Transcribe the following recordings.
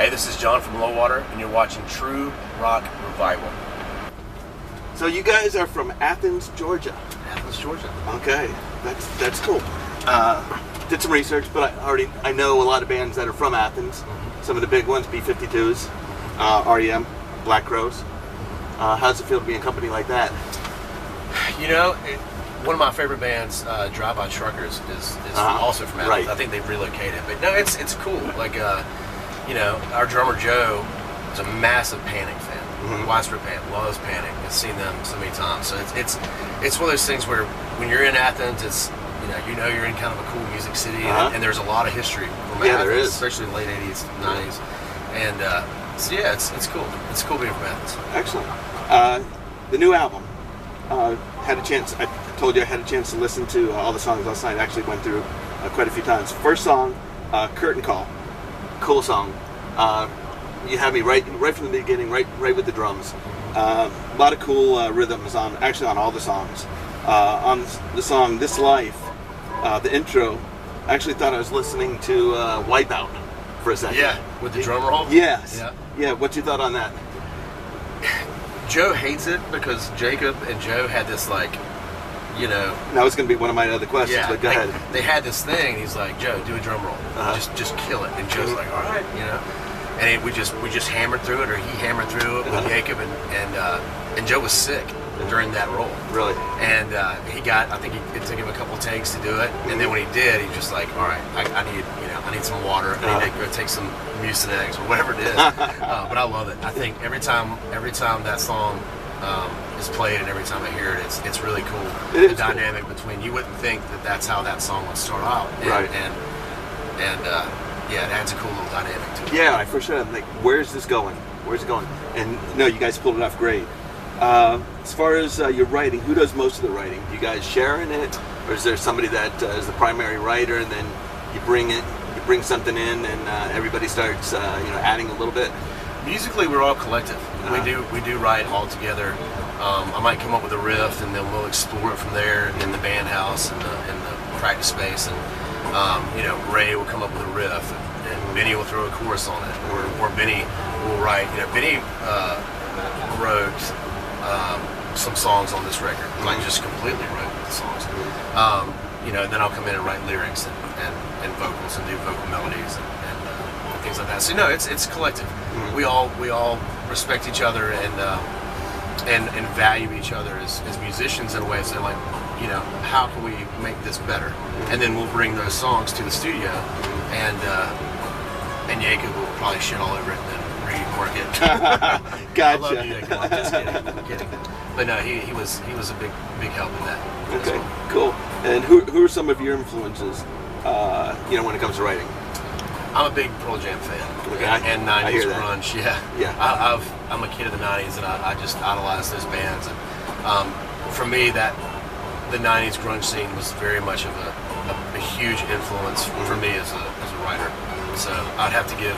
Hey, this is John from Lullwater, and you're watching Tru Rock Revival. So you guys are from Athens, Georgia. Athens, Georgia. Okay, that's cool. Did some research, but I know a lot of bands that are from Athens. Mm-hmm. Some of the big ones, B-52s, REM, Black Crowes. How's it feel to be in a company like that? You know, one of my favorite bands, Drive-By Truckers, is also from Athens. Right. I think they've relocated, but no, it's cool. Like, you know, our drummer Joe is a massive Panic fan. Mm-hmm. Widespread fan, loves Panic. I've seen them so many times. So it's one of those things where when you're in Athens, it's you know you're in kind of a cool music city, and there's a lot of history from Athens, there is, especially in the late '80s, '90s, and so yeah, it's cool. It's cool being from Athens. Excellent. The new album. Had a chance. I told you I had a chance to listen to all the songs last night. I actually went through quite a few times. First song, Curtain Call. Cool song. You had me right from the beginning, right with the drums. A lot of cool rhythms on all the songs. On the song This Life, the intro, I actually thought I was listening to Wipeout for a second. Yeah, with the drum roll? Yes. Yeah, what's your thought on that? Joe hates it because Jacob and Joe had this, like, you know... That was going to be one of my other questions, but go ahead. They had this thing, and he's like, Joe, do a drum roll. Just kill it. And Joe's like, all right, you know. And we just hammered through it, or he hammered through it with Jacob, and Joe was sick during that roll. Really? And I think it took him a couple takes to do it, and then when he did, he just like, all right, I need some water. I need to go take some Mucinex or whatever it is. But I love it. I think every time that song is played and every time I hear it, it's really cool. The dynamic between, you wouldn't think that's how that song would start out. And yeah, it adds a cool little dynamic to it. Yeah, I for sure. I'm like, where's this going? Where's it going? And no, you guys pulled it off great. As far as your writing, who does most of the writing? Do you guys share in it, or is there somebody that is the primary writer, and then you bring something in, and everybody starts adding a little bit? Musically, we're all collective. We do write all together. I might come up with a riff, and then we'll explore it from there in the band house and the practice space, and Ray will come up with a riff, and Benny will throw a chorus on it, or Benny will write. Benny wrote some songs on this record, like just completely wrote the songs. Then I'll come in and write lyrics and vocals and do vocal melodies and things like that. So it's collective. Mm-hmm. We all respect each other and value each other as musicians in a way. So like, how can we make this better? Mm-hmm. And then we'll bring those songs to the studio, and Jacob will probably shit all over it and then rework it. Gotcha. I love you, Jacob. I'm just kidding. But no, he was a big help in that. Okay, cool. And who are some of your influences? When it comes to writing. I'm a big Pearl Jam fan. Okay, and 90s grunge. Yeah. I'm a kid of the 90s, and I just idolize those bands. And for me, the 90s grunge scene was very much of a huge influence for me as a writer. So I'd have to give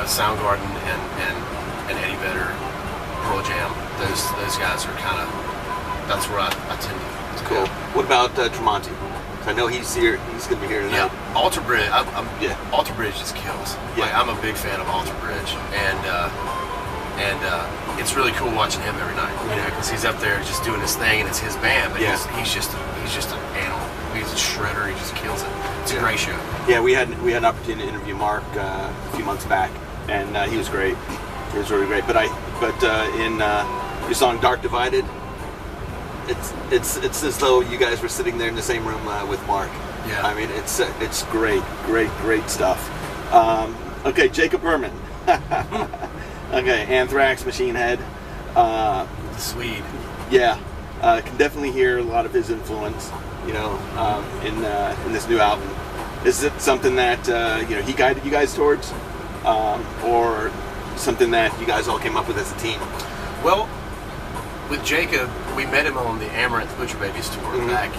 Soundgarden and Eddie Vedder, Pearl Jam. Those guys are kind of, that's where I tend to cool. go. What about Tremonti? I know he's here. He's going to be here tonight. Yeah, Alter Bridge. Alter Bridge just kills. Yeah. Like, I'm a big fan of Alter Bridge, and it's really cool watching him every night. Because he's up there just doing his thing, and it's his band, but he's just an animal. He's a shredder. He just kills it. It's a great show. Yeah, we had an opportunity to interview Mark a few months back, and he was great. He was really great. But in your song "Dark Divided," it's as though you guys were sitting there in the same room with Mark. Yeah. I mean, it's great stuff. Okay, Jacob Berman. Okay, Anthrax, Machine Head. The Swede. Yeah, can definitely hear a lot of his influence. In this new album. Is it something that he guided you guys towards, or something that you guys all came up with as a team? Well, with Jacob, we met him on the Amaranth Butcher Babies tour back,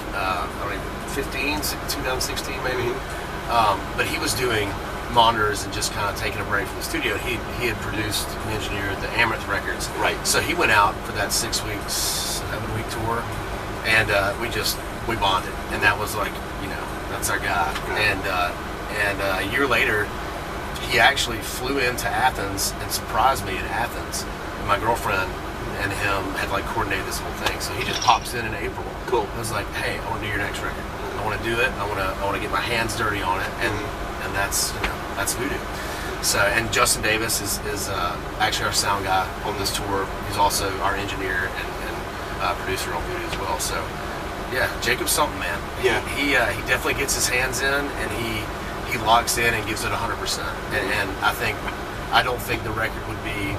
2016 maybe. Mm-hmm. But he was doing monitors and just kind of taking a break from the studio. He had produced and engineered the Amaranth records. Right. So he went out for that 7-week tour, and we bonded, and that was like, that's our guy. And a year later, he actually flew into Athens and surprised me in Athens. And my girlfriend and him had like coordinated this whole thing. So he just pops in April. Cool. I was like, hey, I want to do your next record. I want to do it. I want to get my hands dirty on it, and that's that's Voodoo. So, and Justin Davis is actually our sound guy on this tour. He's also our engineer and producer on Voodoo as well. So, yeah, Jacob's something, man. Yeah. He definitely gets his hands in, and he locks in and gives it 100%. And I don't think the record would be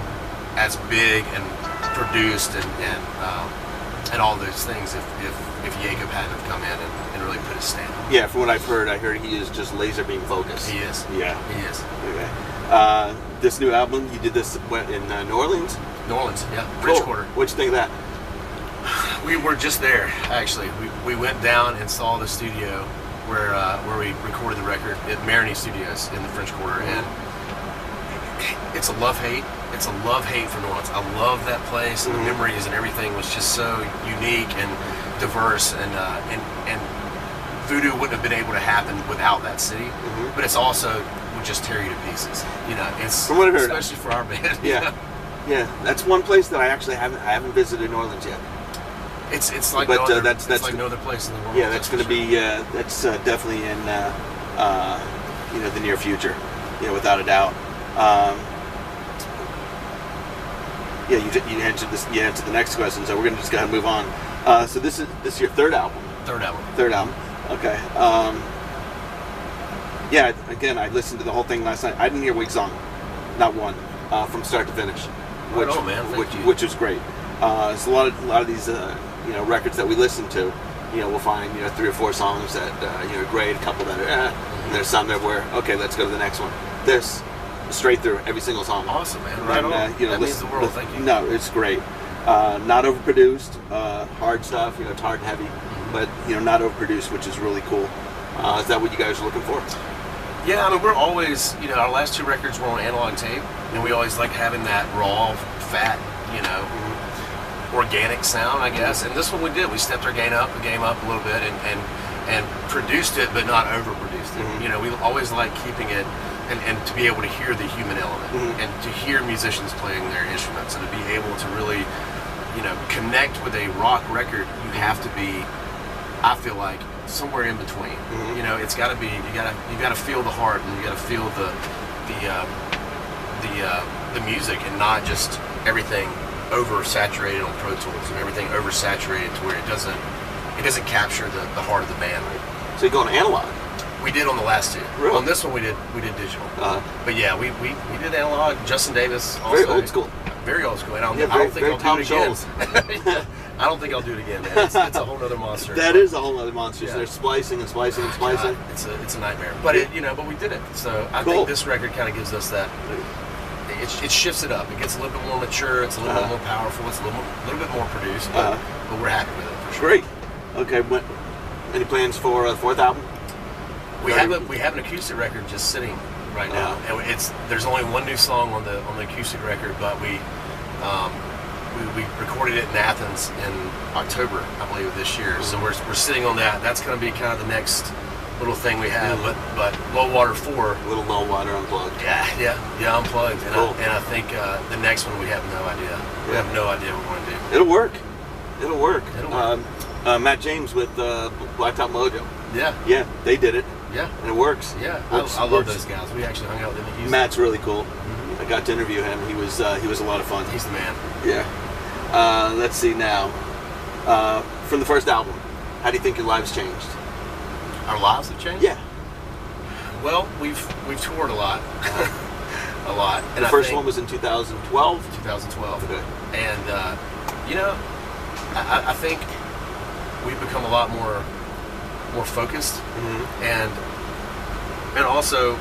as big and produced and all those things if Jacob hadn't have come in and really put his stamp. Yeah, from what I heard he is just laser beam focused. He is. Yeah. He is. Okay. This new album, you did this in New Orleans? New Orleans, yeah. Cool. Bridgewater. What'd you think of that? We were just there, actually. We went down and saw the studio where we recorded the record at Marigny Studios in the French Quarter, and it's a love-hate. It's a love-hate for New Orleans. I love that place, and the memories and everything was just so unique and diverse, and Voodoo wouldn't have been able to happen without that city. But it's also would just tear you to pieces. You know, it's from what I heard, especially for our band. Yeah, yeah. That's one place that I actually haven't visited New Orleans yet. It's like but no other, that's like no other place in the world. Yeah, that's going to be that's definitely in the near future. Yeah, without a doubt. Yeah, you answered this. You answered the next question, so we're going to just go ahead and move on. So this is your third album. Third album. Okay. Yeah. Again, I listened to the whole thing last night. I didn't hear weak song, not one, from start to finish, which was great. It's a lot of these records that we listen to. We'll find 3 or 4 songs that are great, a couple that are and there's some that were okay. Let's go to the next one. This straight through every single song. Awesome, man. Right on. That means the world. Thank you. No, it's great. Not overproduced, hard stuff. It's hard and heavy, but not overproduced, which is really cool. Is that what you guys are looking for? Yeah, I mean, we're always, our last 2 records were on analog tape, and we always like having that raw, fat, organic sound, I guess. And this one we did. We stepped our game up a little bit, and produced it, but not overproduced it. We always like keeping it. And to be able to hear the human element, and to hear musicians playing their instruments, and to be able to really, connect with a rock record, you have to be, I feel like, somewhere in between. It's got to be, you got to feel the heart, and you got to feel the music, and not just everything oversaturated on Pro Tools and everything oversaturated to where it doesn't capture the heart of the band. So you're going analog. We did on the last 2. Really? On this one, we did digital. But yeah, we did analog. Justin Davis also. Very old school. Very old school. And I don't think very I'll do it again. I don't think I'll do it again, man. It's a whole other monster. That is a whole other monster. Yeah. So they're splicing and splicing and splicing. God, it's a nightmare. But but we did it. So I think this record kind of gives us that. It shifts it up. It gets a little bit more mature. It's a little bit more powerful. It's a little bit more produced. But we're happy with it for sure. Great. Okay. Any plans for the 4th album? We have an acoustic record just sitting right now, and there's only one new song on the acoustic record, but we recorded it in Athens in October, I believe, of this year. So we're sitting on that. That's going to be kind of the next little thing we have. But Lullwater 4, little Lullwater unplugged. Yeah, unplugged. And, cool. I think the next one we have no idea. We have no idea what we're going to do. It'll work. Matt James with Blacktop Mojo. Yeah, they did it. Yeah, and it works. Yeah, I love those guys. We actually hung out with them in Houston. Matt's really cool. I got to interview him. He was a lot of fun. He's the man. Yeah. Let's see now. From the first album, how do you think your lives changed? Our lives have changed? Yeah. Well, we've toured a lot. A lot. And the first one was in 2012? 2012. Okay. And, I think we've become a lot more focused. And also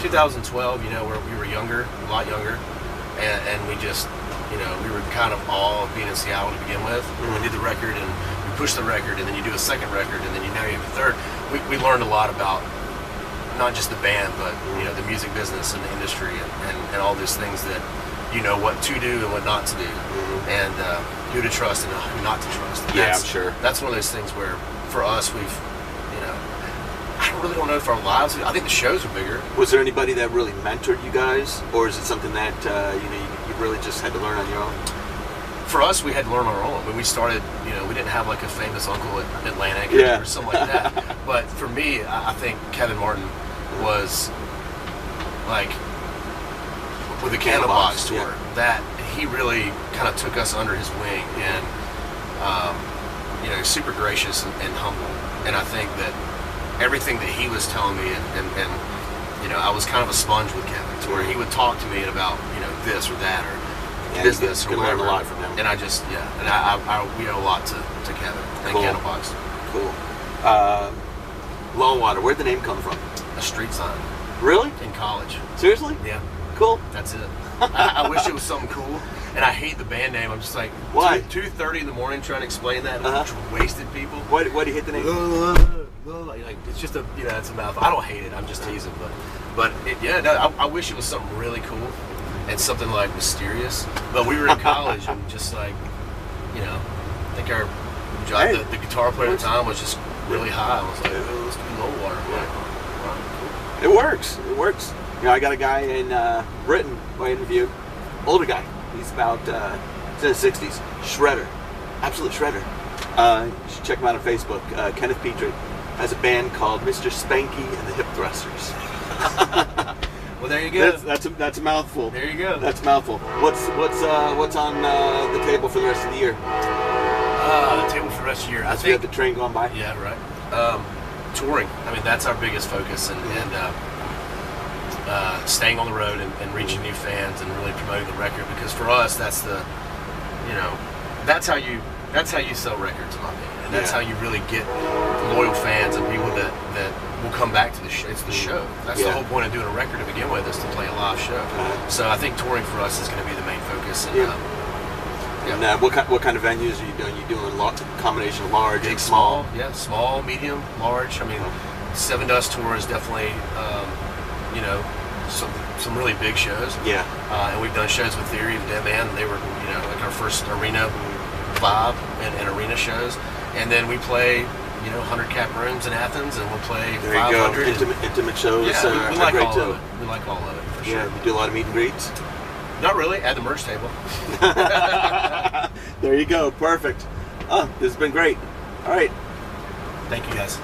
2012, where we were younger, a lot younger, and we just, we were kind of all being in Seattle to begin with. We did the record, and we pushed the record, and then you do a second record, and then you have a third. We learned a lot about not just the band, but the music business and the industry, and all those things that what to do and what not to do, and who to trust and who not to trust. And I'm sure. That's one of those things where, for us, we've, I don't really don't know if our lives. I think the shows were bigger. Was there anybody that really mentored you guys, or is it something that you really just had to learn on your own? For us, we had to learn on our own. When we started, we didn't have like a famous uncle at Atlantic or something like that. But for me, I think Kevin Martin was like with the Candlebox tour that he really kind of took us under his wing and super gracious and humble. And I think that everything that he was telling me and I was kind of a sponge with Kevin, to where he would talk to me about this or that or business or whatever. Learn a lot from him. And I just we owe a lot to Kevin and Candlebox. Cool. Lullwater, where'd the name come from? A street sign. Really? In college. Seriously? Yeah. Cool. That's it. I wish it was something cool, and I hate the band name. I'm just like, why? 2:30 in the morning trying to explain that to wasted people. Why do you hate the name? Like it's just it's a mouthful. I don't hate it. I'm just teasing, but I wish it was something really cool and something like mysterious. But we were in college and just like, I think our job, the guitar player at the time was just really high. I was like, let's do Lullwater. Cool. It works. It works. I got a guy in Britain who I interviewed, older guy. He's about he's in his 60s. Shredder, absolute shredder. You should check him out on Facebook. Kenneth Petrie has a band called Mr. Spanky and the Hip Thrusters. Well, there you go. That's a mouthful. There you go. That's a mouthful. What's on the table for the rest of the year? The table for the rest of the year. I think we have the train going by. Yeah, right. Touring. I mean, that's our biggest focus, and staying on the road and reaching new fans and really promoting the record, because for us that's that's how you sell records, in my opinion, and that's how you really get loyal fans and people that will come back to the show. It's the show. That's the whole point of doing a record to begin with, is to play a live show. So I think touring for us is going to be the main focus. And, and what kind of venues are you doing? You doing a combination of large, big, small? Yeah, small, medium, large. I mean, Seven Dust Tour is definitely some really big shows. Yeah. And we've done shows with Theory of Dead Man, and they were like our first arena vibe and arena shows. And then we play 100 cap rooms in Athens, and we'll play 500. Intimate shows. Yeah, we like all of it. We like all of it, for sure. You do a lot of meet and greets? Not really, at the merch table. There you go, perfect. This has been great. All right. Thank you, guys.